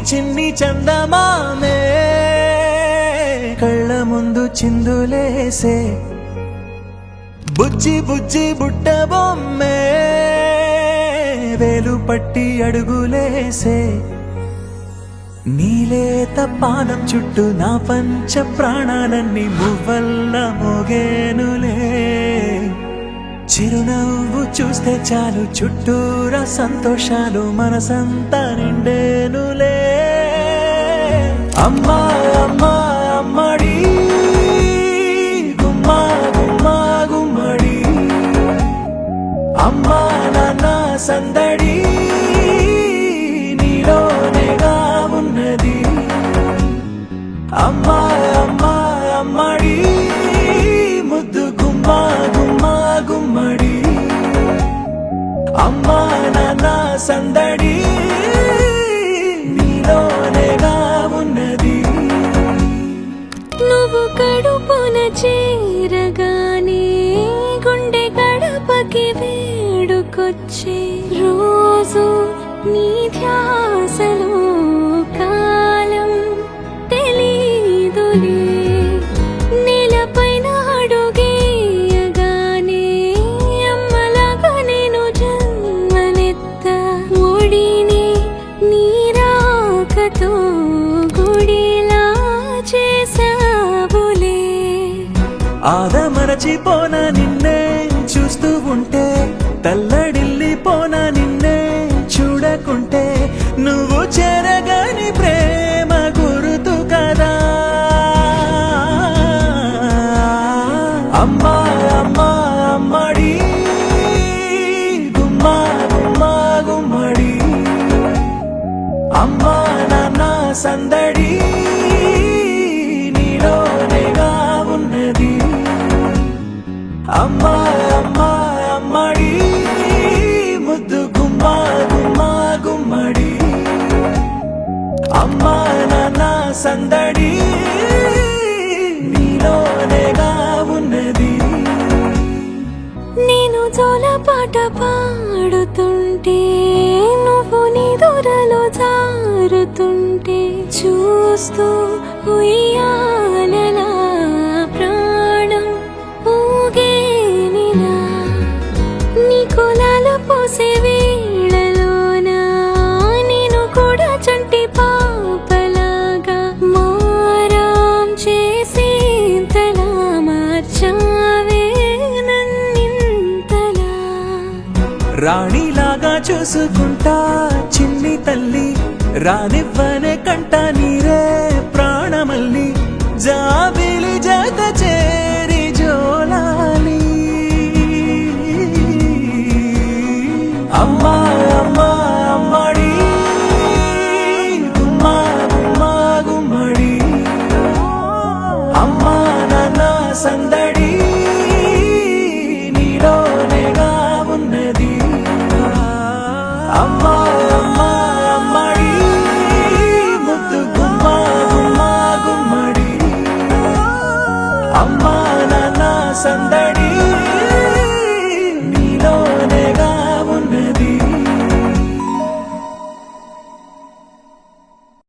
చిన్ని చందమామే కళ్ళ ముందు చిందులేసే బుజ్జి బుజ్జి బుట్ట బొమ్మే వేలు పట్టి అడుగులేసే నీలేత పానం చుట్టూ నా పంచ ప్రాణాలన్నీ మువ్వల్ల మోగేనులే చిరునవ్వు చూస్తే చాలు చుట్టూరా సంతోషాలు మనసంతా నిండేనులే అమ్మా అమ్మా అమ్మడి గుమ్మా గుమ్మా గుమ్మడి అమ్మా నాన్న సందడి నీలోనేగా ఉన్నది అమ్మా అమ్మా అమ్మడి ముద్దు గుమ్మా గుమ్మా గుమ్మడి అమ్మా నాన్న సందడి నీలోనేగా ఉన్నది నువ్వు కడుపున చేరగానే గుండె గడపకి వేడుకొచ్చే రోజు నీ ధ్యాసలో కాలం తెలీదులే నేలపైన అడుగేయగానే అమ్మలాగా నేను జన్మనెత్త ఒడిని నీరాకతో గుడిలా చేసావులే ఆదమరచిపోన నిన్నే చూస్తూ ఉంటే తల్లడిల్లిపోన నిన్నే చూడకుంటే నువ్వు చెరగని ప్రేమ గురుతు కదా అమ్మా అమ్మా అమ్మడి గుమ్మా గుమ్మా గుమ్మడి అమ్మా నాన్న సందడి నీలోనేగా ఉన్నది అమ్మా అమ్మా అమ్మడి ముద్దు గుమ్మా గుమ్మా గుమ్మడి అమ్మా నాన్న సందడి నీలోనేగా ఉన్నది నేను జోలపాట పాడుతుంటే నువ్వు నీ దూరలో జారుతుంటే చూస్తూ ఉయ్యాలలా ప్రాణం ఊగేనిలా నీ కులాల పోసే వేళలోన నేను కూడా చంటి పాపలాగా మారాం చేసేంతలా మార్చావే నన్నింతలా రాణిలాగా చూసుకుంటా చిన్ని తల్లి రానివ్వనే కంట నీరే ప్రాణమల్లి జాబిలి జత చేరి జోలాలి అమ్మా అమ్మా అమ్మడి గుమ్మా గుమ్మా గుమ్మడి అమ్మా నాన్న సంద